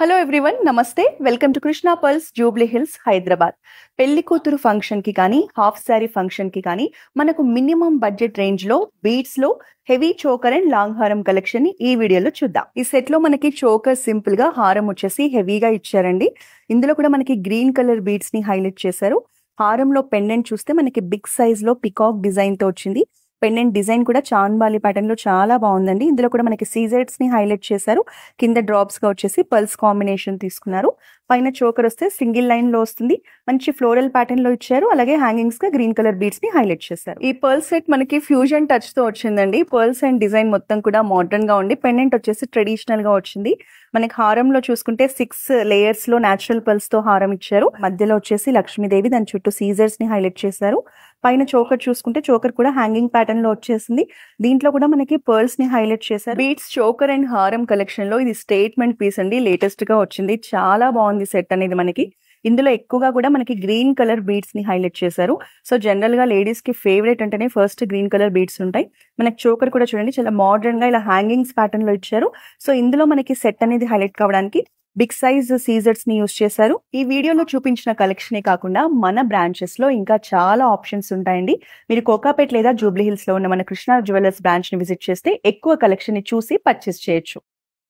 Hello everyone, నమస్తే. Welcome to Krishna pulse, Jubilee hills, Hyderabad. పెళ్లి కూతురు ఫంక్షన్ కి కానీ హాఫ్ శారీ ఫంక్షన్ కి కానీ మనకు మినిమం బడ్జెట్ రేంజ్ లో బీడ్స్ లో హెవీ చోకర్ అండ్ లాంగ్ హారం కలెక్షన్ ని ఈ వీడియోలో చూద్దాం. ఈ సెట్ లో మనకి చోకర్ సింపుల్ గా, హారం వచ్చేసి హెవీగా ఇచ్చారండి. ఇందులో కూడా మనకి గ్రీన్ కలర్ బీడ్స్ ని హైలైట్ చేశారు. హారంలో పెండెంట్ చూస్తే మనకి బిగ్ సైజ్ లో పికాక్ డిజైన్ తో వచ్చింది. పెండెంట్ డిజైన్ కూడా చాంద్బాలి ప్యాటర్న్ లో చాలా బాగుందండి. ఇందులో కూడా మనకి సీజెడ్స్ ని హైలైట్ చేశారు. కింద డ్రాప్స్ గా వచ్చేసి పల్స్ కాంబినేషన్ తీసుకున్నారు. పైన చోకర్ వస్తే సింగిల్ లైన్ లో వస్తుంది. మంచి ఫ్లోరల్ ప్యాటర్న్ లో ఇచ్చారు. అలాగే హ్యాంగింగ్స్ గా గ్రీన్ కలర్ బీడ్స్ ని హైలైట్ చేశారు. ఈ పర్ల్ సెట్ మనకి ఫ్యూజన్ టచ్ తో వచ్చిందండి. పర్ల్స్ అండ్ డిజైన్ మొత్తం కూడా మోడర్న్ గా ఉండి పెండెంట్ వచ్చేసి ట్రెడిషనల్ గా వచ్చింది. మనకి హారంలో చూసుకుంటే 6 లేయర్స్ లో నేచురల్ పల్స్ తో హారం ఇచ్చారు. మధ్యలో వచ్చేసి లక్ష్మీదేవి, దాని చుట్టూ సీజర్స్ ని హైలైట్ చేశారు. పైన చోకర్ చూసుకుంటే చోకర్ కూడా హ్యాంగింగ్ ప్యాటర్న్ లో వచ్చేసింది. దీంట్లో కూడా మనకి పర్ల్స్ ని హైలైట్ చేశారు. బీడ్స్, చోకర్ అండ్ హారం కలెక్షన్ లో ఇది స్టేట్మెంట్ పీస్ అండి. లేటెస్ట్ గా వచ్చింది. చాలా బాగుంది సెట్ అనేది మనకి. ఇందులో ఎక్కువగా కూడా మనకి గ్రీన్ కలర్ బీడ్స్ ని హైలైట్ చేశారు. సో జనరల్ గా లేడీస్ కి ఫేవరెట్ అంటేనే ఫస్ట్ గ్రీన్ కలర్ బీడ్స్ ఉంటాయి. మనకి చోకర్ కూడా చూడండి చాలా మోడర్న్ గా ఇలా హ్యాంగింగ్స్ ప్యాటర్న్ లో ఇచ్చారు. సో ఇందులో మనకి సెట్ అనేది హైలైట్ కావడానికి బిగ్ సైజ్ సీజర్స్ ని యూస్ చేశారు. ఈ వీడియోలో చూపించిన కలెక్షనే కాకుండా మన బ్రాంచెస్ లో ఇంకా చాలా ఆప్షన్స్ ఉంటాయండి. మీరు కోకాపేట్ లేదా జూబ్లీ హిల్స్ లో ఉన్న మన కృష్ణ జ్యువెలర్స్ బ్రాంచ్ ని విజిట్ చేస్తే ఎక్కువ కలెక్షన్ ని చూసి పర్చేస్ చేయొచ్చు.